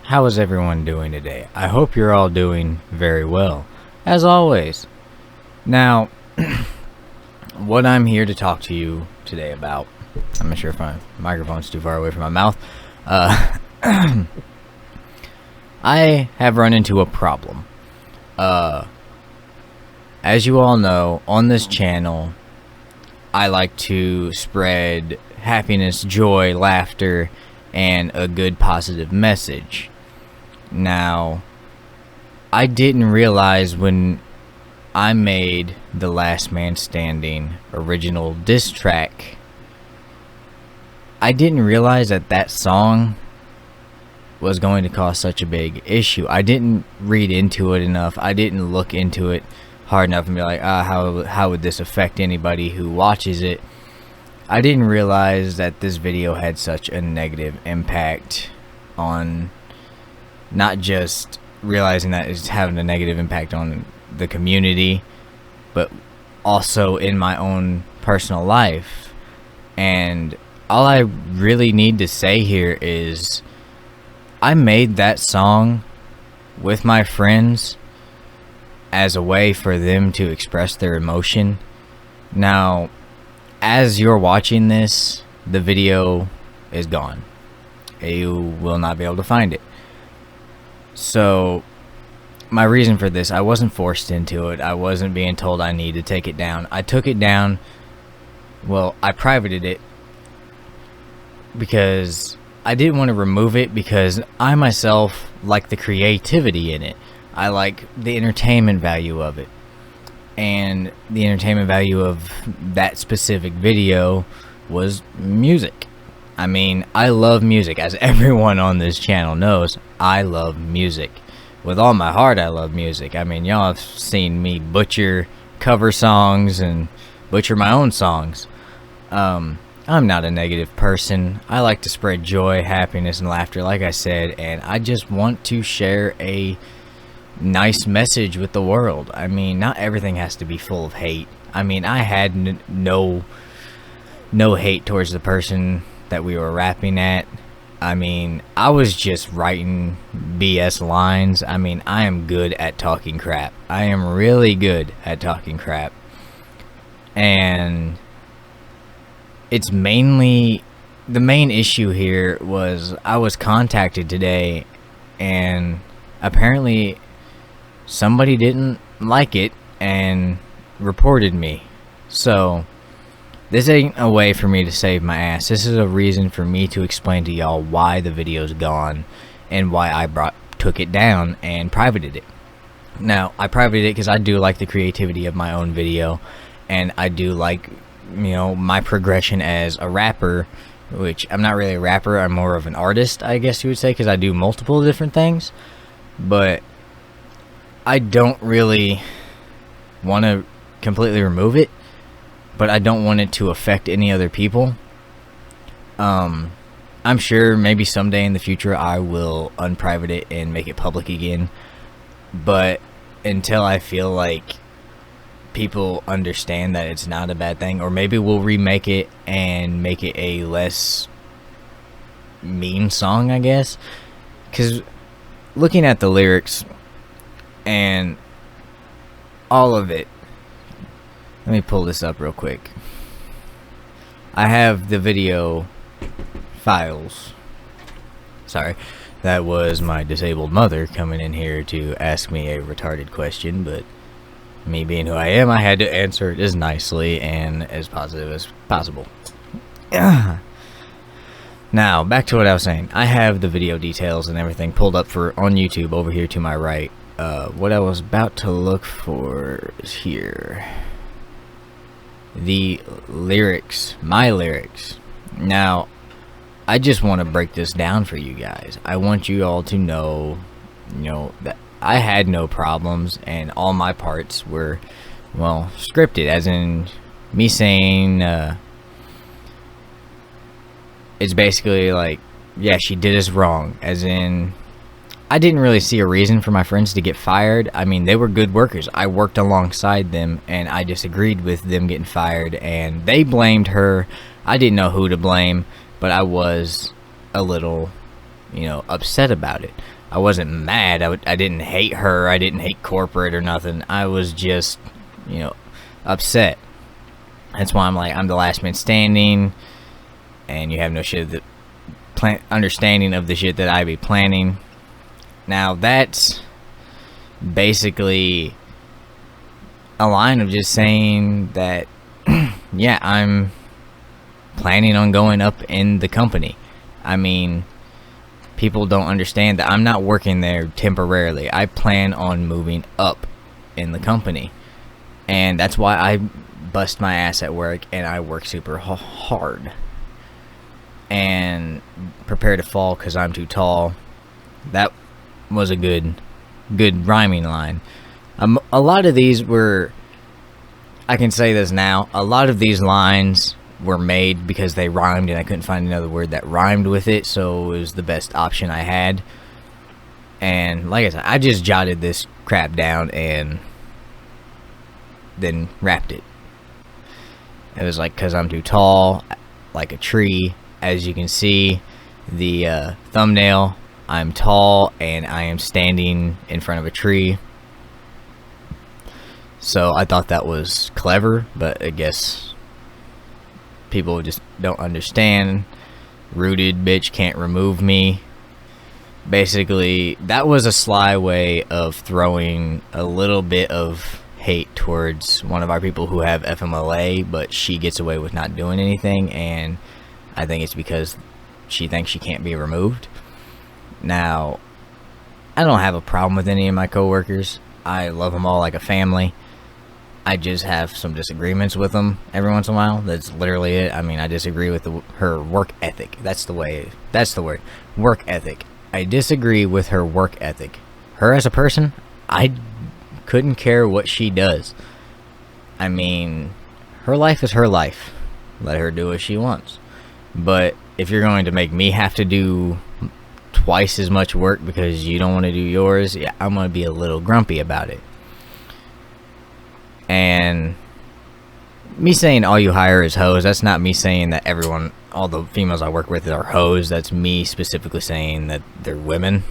How is everyone doing today? I hope you're all doing very well, as always. Now, what I'm here to talk to you today about, I'm not sure if my microphone's too far away from my mouth. I have run into a problem. As you all know, on this channel, I like to spread happiness, joy, laughter, and a good positive message. Now, I didn't realize when I made the Last Man Standing original diss track, I didn't realize that that song was going to cause such a big issue. I didn't read into it enough. I didn't look into it hard enough and be like, how would this affect anybody who watches it? I didn't realize that this video had such a negative impact on, not just realizing that it's having a negative impact on the community, but also in my own personal life. And all I really need to say here is I made that song with my friends as a way for them to express their emotion. Now, as you're watching this, the video is gone. You will not be able to find it. So, my reason for this, I wasn't forced into it. I wasn't being told I need to take it down. I took it down. Well, I privated it because I didn't want to remove it, because I myself like the creativity in it. I like the entertainment value of it. And the entertainment value of that specific video was music. I mean, I love music. As everyone on this channel knows, I love music. With all my heart, I love music. I mean, y'all have seen me butcher cover songs and butcher my own songs. I'm not a negative person. I like to spread joy, happiness, and laughter, like I said, and I just want to share a nice message with the world. I mean, not everything has to be full of hate. I mean, I had no hate towards the person that we were rapping at. I mean, I was just writing BS lines. I mean, I am good at talking crap. I am really good at talking crap. And it's mainly, the main issue here was I was contacted today, and apparently somebody didn't like it and reported me. So this ain't a way for me to save my ass. This is a reason for me to explain to y'all why the video's gone and why I took it down and privated it. Now, I privated it because I do like the creativity of my own video, and I do like, you know, my progression as a rapper, which I'm not really a rapper, I'm more of an artist, I guess you would say, because I do multiple different things. But I don't really want to completely remove it, but I don't want it to affect any other people. I'm sure maybe someday in the future I will unprivate it and make it public again, but until I feel like people understand that it's not a bad thing, or maybe we'll remake it and make it a less mean song, I guess. Because looking at the lyrics and all of it, let me pull this up real quick. I have the video files. Sorry, that was my disabled mother coming in here to ask me a retarded question, but me being who I am, I had to answer it as nicely and as positive as possible. Now, back to what I was saying. I have the video details and everything pulled up on YouTube over here to my right. What I was about to look for is here. The lyrics, my lyrics. Now, I just want to break this down for you guys. I want you all to know, that I had no problems, and all my parts were, well, scripted, as in me saying, it's basically like, yeah, she did us wrong, as in, I didn't really see a reason for my friends to get fired. I mean, they were good workers. I worked alongside them, and I disagreed with them getting fired, and they blamed her. I didn't know who to blame, but I was a little upset about it. I wasn't mad. I didn't hate her. I didn't hate corporate or nothing. I was just, upset. That's why I'm like, I'm the last man standing, and you have no shit that understanding of the shit that I be planning. Now that's basically a line of just saying that, yeah, I'm planning on going up in the company. I mean, people don't understand that I'm not working there temporarily. I plan on moving up in the company, and that's why I bust my ass at work, and I work super hard and prepare to fall because I'm too tall. That was a good rhyming line. A lot of these were, I can say this now, a lot of these lines were made because they rhymed, and I couldn't find another word that rhymed with it, so it was the best option I had. And like I said, I just jotted this crap down and then rapped it. It was like, because I'm too tall, like a tree. As you can see, the thumbnail, I'm tall and I am standing in front of a tree. So I thought that was clever, but I guess people just don't understand. Rooted bitch can't remove me. Basically, that was a sly way of throwing a little bit of hate towards one of our people who have FMLA, but she gets away with not doing anything, and I think it's because she thinks she can't be removed. Now, I don't have a problem with any of my coworkers. I love them all like a family. I just have some disagreements with them every once in a while. That's literally it. I mean, I disagree with her work ethic. That's the word. Work ethic. I disagree with her work ethic. Her as a person, I couldn't care what she does. I mean, her life is her life. Let her do what she wants. But if you're going to make me have to do twice as much work because you don't want to do yours, yeah, I'm going to be a little grumpy about it. And me saying all you hire is hoes, that's not me saying that all the females I work with are hoes. That's me specifically saying that they're women.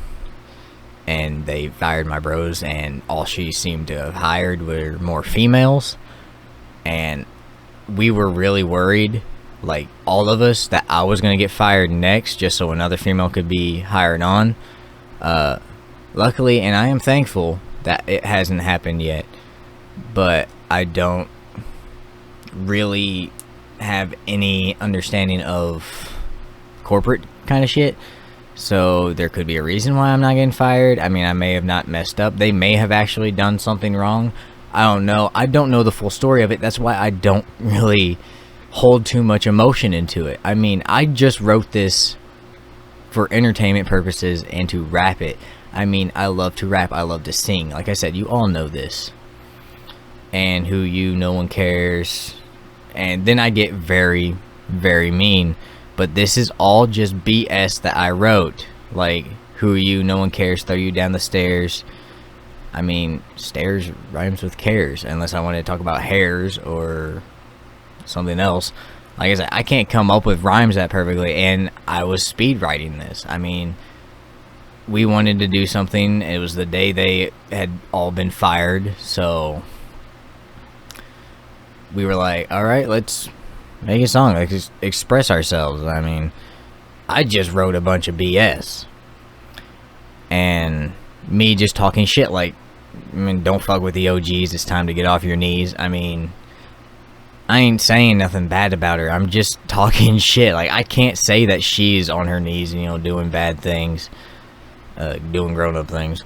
And they fired my bros, and all she seemed to have hired were more females. And we were really worried, like all of us, that I was going to get fired next just so another female could be hired on. Luckily, and I am thankful that it hasn't happened yet, but I don't really have any understanding of corporate kind of shit. So there could be a reason why I'm not getting fired. I mean, I may have not messed up. They may have actually done something wrong. I don't know. I don't know the full story of it. That's why I don't really hold too much emotion into it. I mean, I just wrote this for entertainment purposes and to rap it. I mean, I love to rap. I love to sing. Like I said, you all know this. And who you, no one cares. And then I get very, very mean. But this is all just BS that I wrote. Like, who are you, no one cares, throw you down the stairs. I mean, stairs rhymes with cares. Unless I want to talk about hairs or something else. Like I said, I can't come up with rhymes that perfectly. And I was speed writing this. I mean, we wanted to do something. It was the day they had all been fired. So we were like, alright, let's make a song. Let's express ourselves. I mean, I just wrote a bunch of BS. And me just talking shit like, I mean, don't fuck with the OGs. It's time to get off your knees. I mean, I ain't saying nothing bad about her. I'm just talking shit. Like, I can't say that she's on her knees, doing bad things. Doing grown-up things.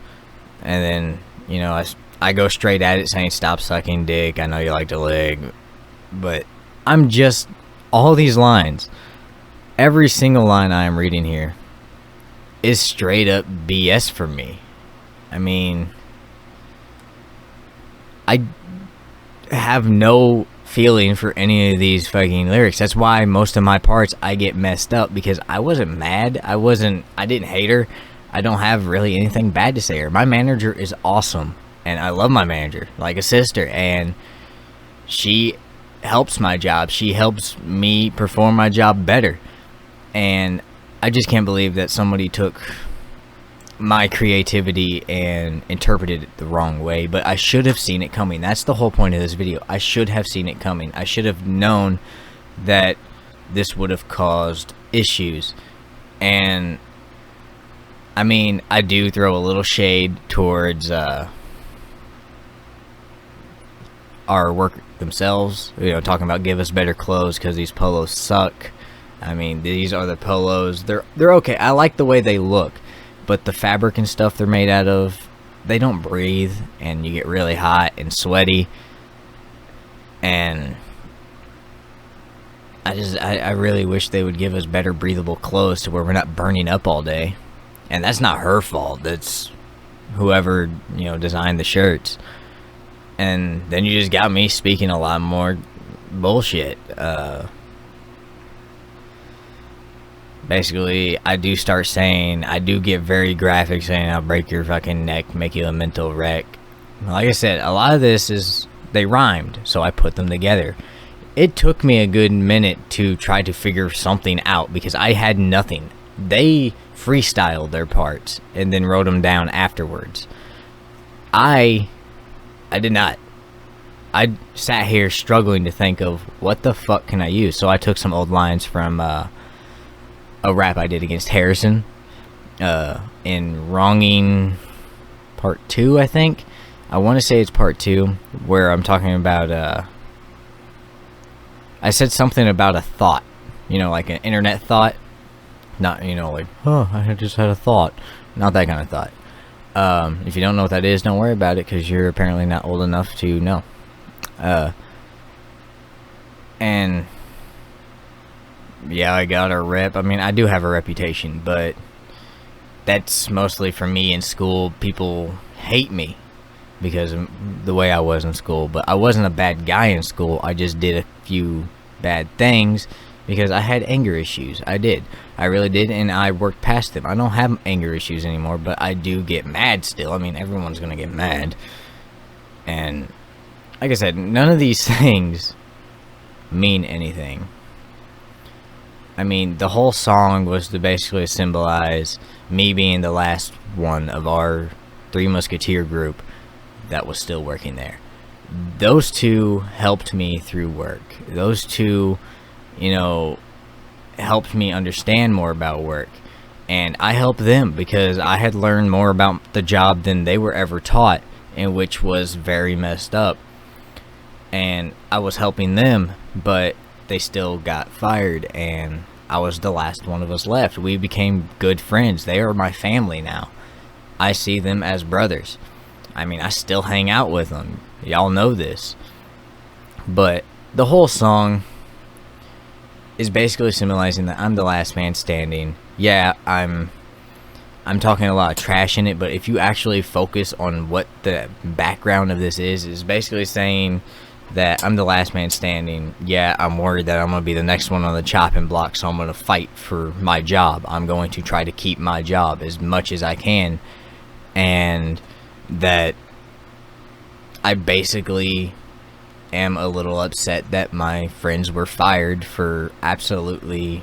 And then, I go straight at it saying, stop sucking dick. I know you like to lick. But I'm just, all these lines, every single line I am reading here is straight up BS for me. I mean, I have no feeling for any of these fucking lyrics. That's why most of my parts I get messed up, because I wasn't mad. I didn't hate her. I don't have really anything bad to say her. My manager is awesome, and I love my manager like a sister, and she helps my job. She helps me perform my job better. And I just can't believe that somebody took my creativity and interpreted it the wrong way. But I should have seen it coming. That's the whole point of this video. I should have seen it coming. I should have known that this would have caused issues. And I mean, I do throw a little shade towards our work themselves, you know, talking about give us better clothes because these polos suck. I mean, these are the polos. They're okay. I like the way they look, but the fabric and stuff they're made out of, they don't breathe, and you get really hot and sweaty. And I really wish they would give us better breathable clothes to where we're not burning up all day. And that's not her fault. That's whoever, you know, designed the shirts. And then you just got me speaking a lot more bullshit. Basically, I do start saying, I do get very graphic, saying I'll break your fucking neck, make you a mental wreck. Like I said, a lot of this is, they rhymed, so I put them together. It took me a good minute to try to figure something out because I had nothing. They freestyled their parts and then wrote them down afterwards. I did not. I sat here struggling to think of what the fuck can I use. So I took some old lines from a rap I did against Harrison in Wronging Part 2, I think. I want to say it's Part 2, where I'm talking about I said something about a thought, you know, like an internet thought. Not, you know, like, oh, I just had a thought. Not that kind of thought. If you don't know what that is, don't worry about it, because you're apparently not old enough to know. And yeah, I got a rep. I mean, I do have a reputation, but that's mostly for me in school. People hate me because of the way I was in school, but I wasn't a bad guy in school. I just did a few bad things because I had anger issues. I did. I really did, and I worked past them. I don't have anger issues anymore, but I do get mad still. I mean, everyone's gonna get mad. And like I said, none of these things mean anything. I mean, the whole song was to basically symbolize me being the last one of our Three Musketeer group that was still working there. Those two helped me through work. Those two, you know, helped me understand more about work. And I helped them because I had learned more about the job than they were ever taught, and which was very messed up. And I was helping them, but they still got fired, and I was the last one of us left. We became good friends. They are my family now. I see them as brothers. I mean, I still hang out with them. Y'all know this. But the whole song is basically symbolizing that I'm the last man standing. Yeah, I'm talking a lot of trash in it, but if you actually focus on what the background of this is basically saying that I'm the last man standing. Yeah, I'm worried that I'm going to be the next one on the chopping block, so I'm going to fight for my job. I'm going to try to keep my job as much as I can. And that I basically am a little upset that my friends were fired for absolutely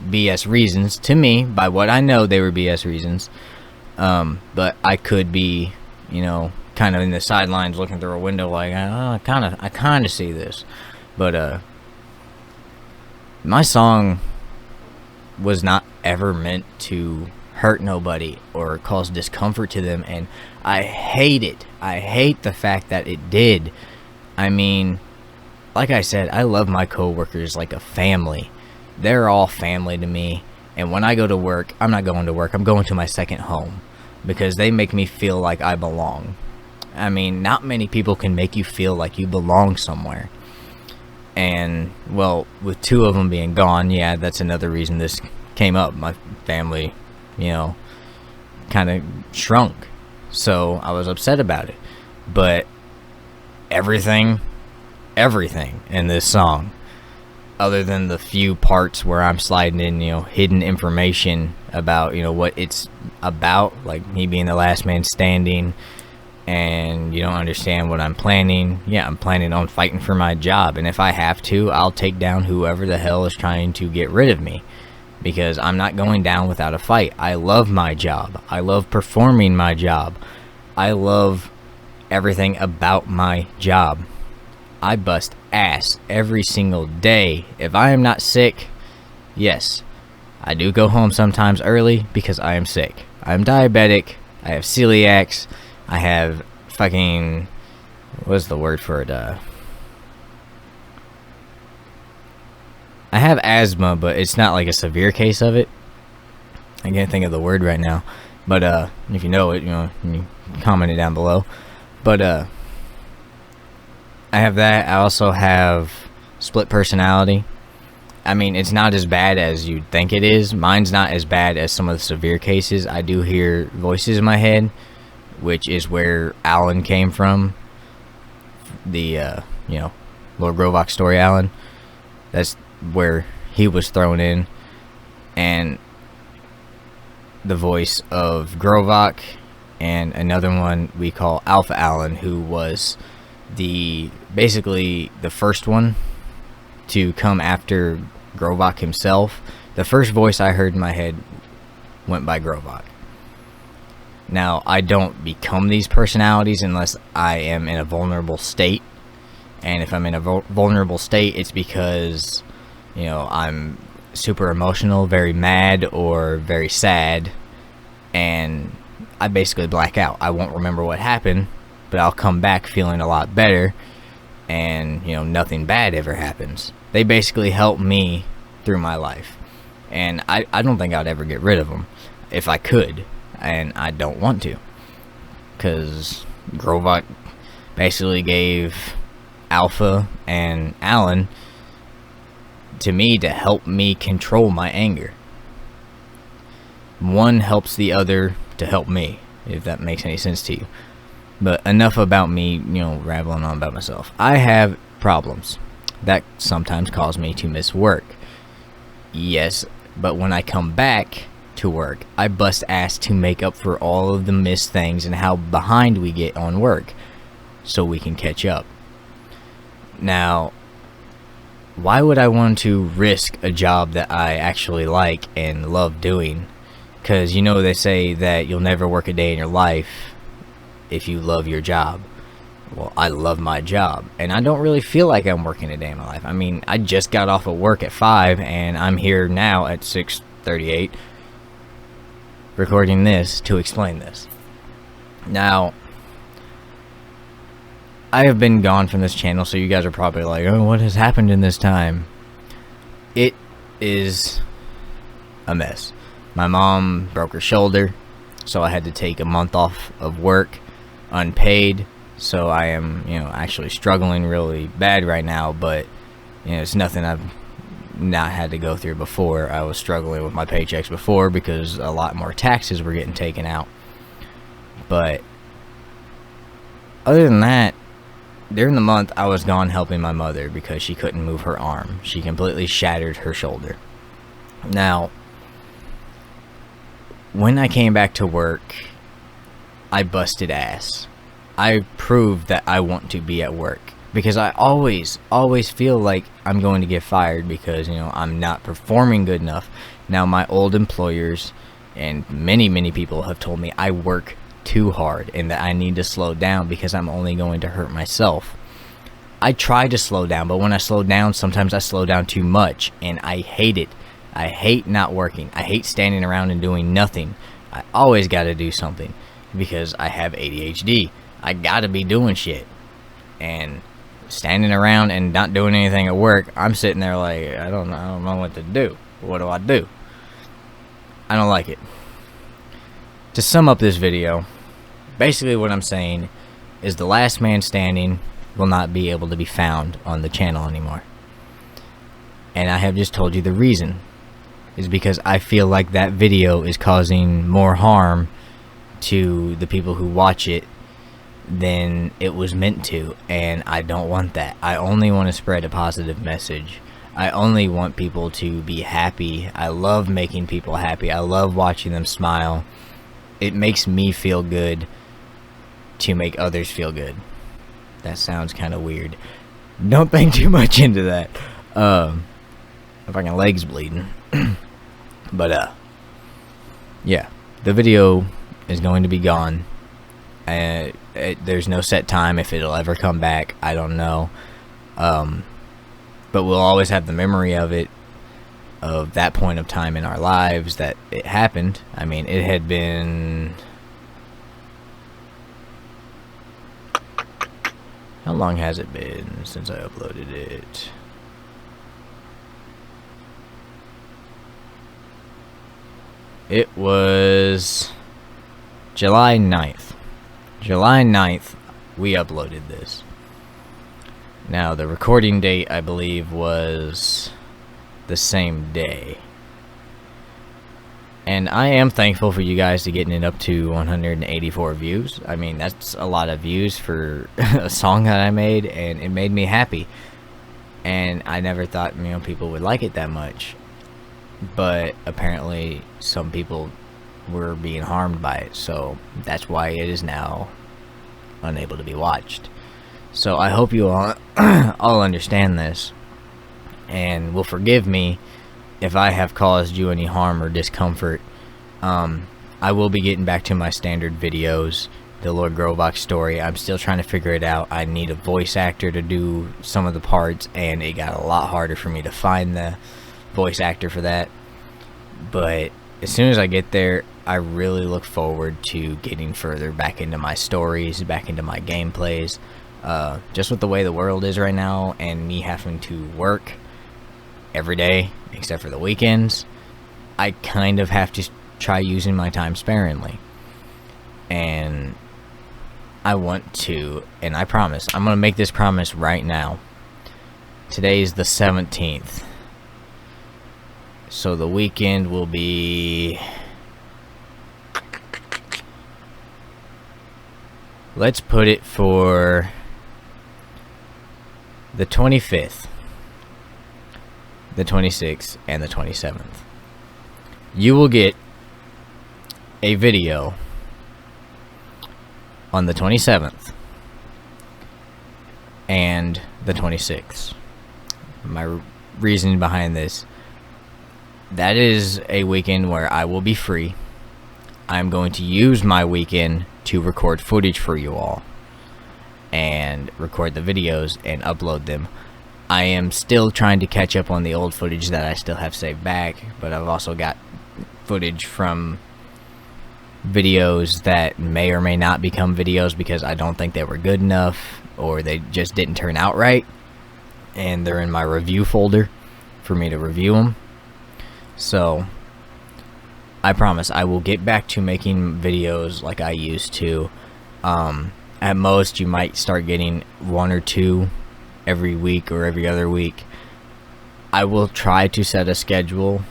BS reasons. To me, by what I know, they were BS reasons. But I could be, you know, kind of in the sidelines looking through a window like, I kind of see this. But my song was not ever meant to hurt nobody or cause discomfort to them, and I hate it. I hate the fact that it did. I mean, like I said, I love my coworkers like a family. They're all family to me, and when I go to work, I'm not going to work, I'm going to my second home, because they make me feel like I belong. I mean, not many people can make you feel like you belong somewhere. And, well, with two of them being gone, yeah, that's another reason this came up. My family, you know, kind of shrunk. So I was upset about it. But everything in this song, other than the few parts where I'm sliding in, you know, hidden information about, you know, what it's about, like me being the last man standing, and you don't understand what I'm planning. Yeah, I'm planning on fighting for my job, and if I have to, I'll take down whoever the hell is trying to get rid of me. because I'm not going down without a fight. I love my job. I love performing my job. I love everything about my job. I bust ass every single day. If I am not sick, yes, I do go home sometimes early because I am sick. I'm diabetic. I have celiacs. I have fucking... what's the word for it? I have asthma, but it's not like a severe case of it. I can't think of the word right now. But if you know it, you know, you comment it down below. But I have that. I also have split personality. I mean, it's not as bad as you'd think it is. Mine's not as bad as some of the severe cases. I do hear voices in my head, which is where Alan came from. The, you know, Lord Grovok story Alan. That's where he was thrown in. And the voice of Grovok, and another one we call Alpha Alan, who was basically the first one to come after Grovok himself. The first voice I heard in my head went by Grovok. Now, I don't become these personalities unless I am in a vulnerable state. And if I'm in a vulnerable state, it's because, you know, I'm super emotional, very mad, or very sad. And I basically black out. I won't remember what happened, but I'll come back feeling a lot better. And, you know, nothing bad ever happens. They basically help me through my life. And I don't think I'd ever get rid of them if I could. And I don't want to. Because Grovok basically gave Alpha and Alan to me to help me control my anger. One helps the other to help me, if that makes any sense to you. But enough about me, you know, rambling on about myself. I have problems that sometimes cause me to miss work. Yes, but when I come back to work, I bust ass to make up for all of the missed things and how behind we get on work, so we can catch up. Now, why would I want to risk a job that I actually like and love doing? Because, you know, they say that you'll never work a day in your life if you love your job. Well, I love my job, and I don't really feel like I'm working a day in my life. I mean, I just got off of work at 5, and I'm here now at 6:38 recording this to explain this. Now, I have been gone from this channel, so you guys are probably like, oh, what has happened in this time? It is a mess. My mom broke her shoulder, so I had to take a month off of work, unpaid. So I am, you know, actually struggling really bad right now, but, you know, it's nothing I've not had to go through before. I was struggling with my paychecks before because a lot more taxes were getting taken out. But other than that, during the month I was gone helping my mother because she couldn't move her arm. She completely shattered her shoulder. Now, when I came back to work, I busted ass. I proved that I want to be at work, because I always feel like I'm going to get fired because, you know, I'm not performing good enough. Now, my old employers and many people have told me I work too hard and that I need to slow down because I'm only going to hurt myself. I try to slow down, but when I slow down, sometimes I slow down too much, and I hate it. I hate not working. I hate standing around and doing nothing. I always got to do something because I have ADHD. I gotta be doing shit. And standing around and not doing anything at work, I'm sitting there like, I don't know what to do. What do I do? I don't like it. To sum up this video, basically what I'm saying is the last man standing will not be able to be found on the channel anymore. And I have just told you the reason. Is because I feel like that video is causing more harm to the people who watch it than it was meant to, and I don't want that. I only want to spread a positive message. I only want people to be happy. I love making people happy. I love watching them smile. It makes me feel good to make others feel good. That sounds kind of weird. Don't think too much into that. My fucking leg's bleeding. But yeah, the video is going to be gone. There's no set time if it'll ever come back. I don't know. But we'll always have the memory of it, of that point of time in our lives that it happened. I mean, it had been... How long has it been since I uploaded it? It was July 9th. July 9th, we uploaded this. Now, the recording date, I believe, was the same day. And I am thankful for you guys to getting it up to 184 views. I mean, that's a lot of views for a song that I made, and it made me happy. And I never thought, you know, people would like it that much. But apparently some people were being harmed by it, so that's why it is now unable to be watched. So I hope you all all understand this, and will forgive me if I have caused you any harm or discomfort. I will be getting back to my standard videos, the Lord Growbox story. I'm still trying to figure it out. I need a voice actor to do some of the parts, and it got a lot harder for me to find the voice actor for that. But as soon as I get there, I really look forward to getting further back into my stories, back into my gameplays. Just with the way the world is right now, and me having to work every day except for the weekends, I kind of have to try using my time sparingly. And I want to, and I promise, I'm going to make this promise right now. Today's the 17th. So the weekend will be... Let's put it for the 25th, the 26th, and the 27th. You will get a video on the 27th and the 26th. My reasoning behind this: that is a weekend where I will be free. I'm going to use my weekend to record footage for you all and record the videos and upload them. I am still trying to catch up on the old footage that I still have saved back, but I've also got footage from videos that may or may not become videos because I don't think they were good enough, or they just didn't turn out right, and they're in my review folder for me to review them. So I promise I will get back to making videos like I used to. At most, you might start getting 1 or 2 every week or every other week. I will try to set a schedule.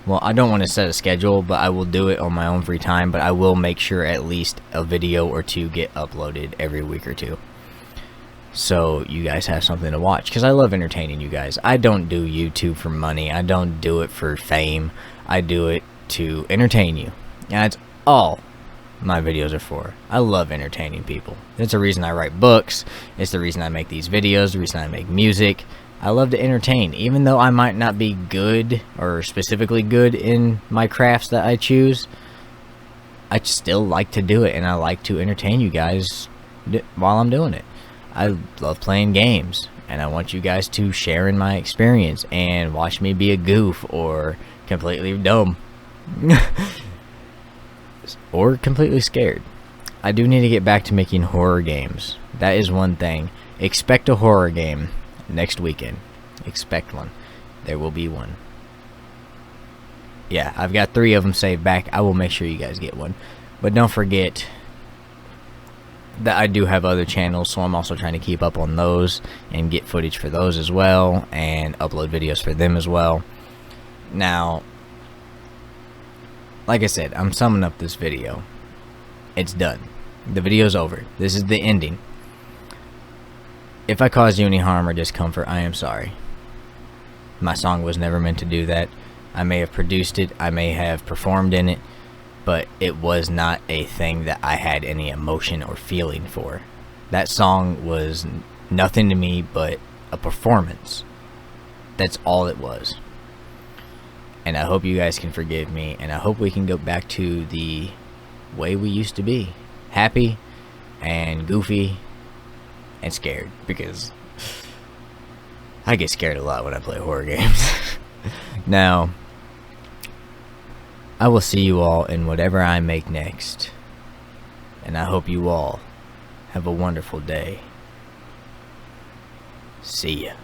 Well, I don't want to set a schedule, but I will do it on my own free time. But I will make sure at least a video or 2 get uploaded every week or 2, so you guys have something to watch, because I love entertaining you guys. I don't do YouTube for money. I don't do it for fame. I do it to entertain you. That's all my videos are for. I love entertaining people. It's the reason I write books. It's the reason I make these videos, the reason I make music. I love to entertain. Even though I might not be good, or specifically good in my crafts that I choose, I still like to do it, and I like to entertain you guys while I'm doing it. I love playing games, and I want you guys to share in my experience and watch me be a goof or completely dumb or completely scared. I do need to get back to making horror games. That is one thing. Expect a horror game next weekend. Expect one. There will be one. Yeah, I've got 3 of them saved back. I will make sure you guys get one. But don't forget that I do have other channels, so I'm also trying to keep up on those and get footage for those as well, and upload videos for them as well. Now, like I said, I'm summing up this video. It's done. The video's over. This is the ending. If I caused you any harm or discomfort, I am sorry. My song was never meant to do that. I may have produced it, I may have performed in it, but it was not a thing that I had any emotion or feeling for. That song was nothing to me but a performance. That's all it was. And I hope you guys can forgive me, and I hope we can go back to the way we used to be. Happy and goofy and scared, because I get scared a lot when I play horror games. Now, I will see you all in whatever I make next, and I hope you all have a wonderful day. See ya.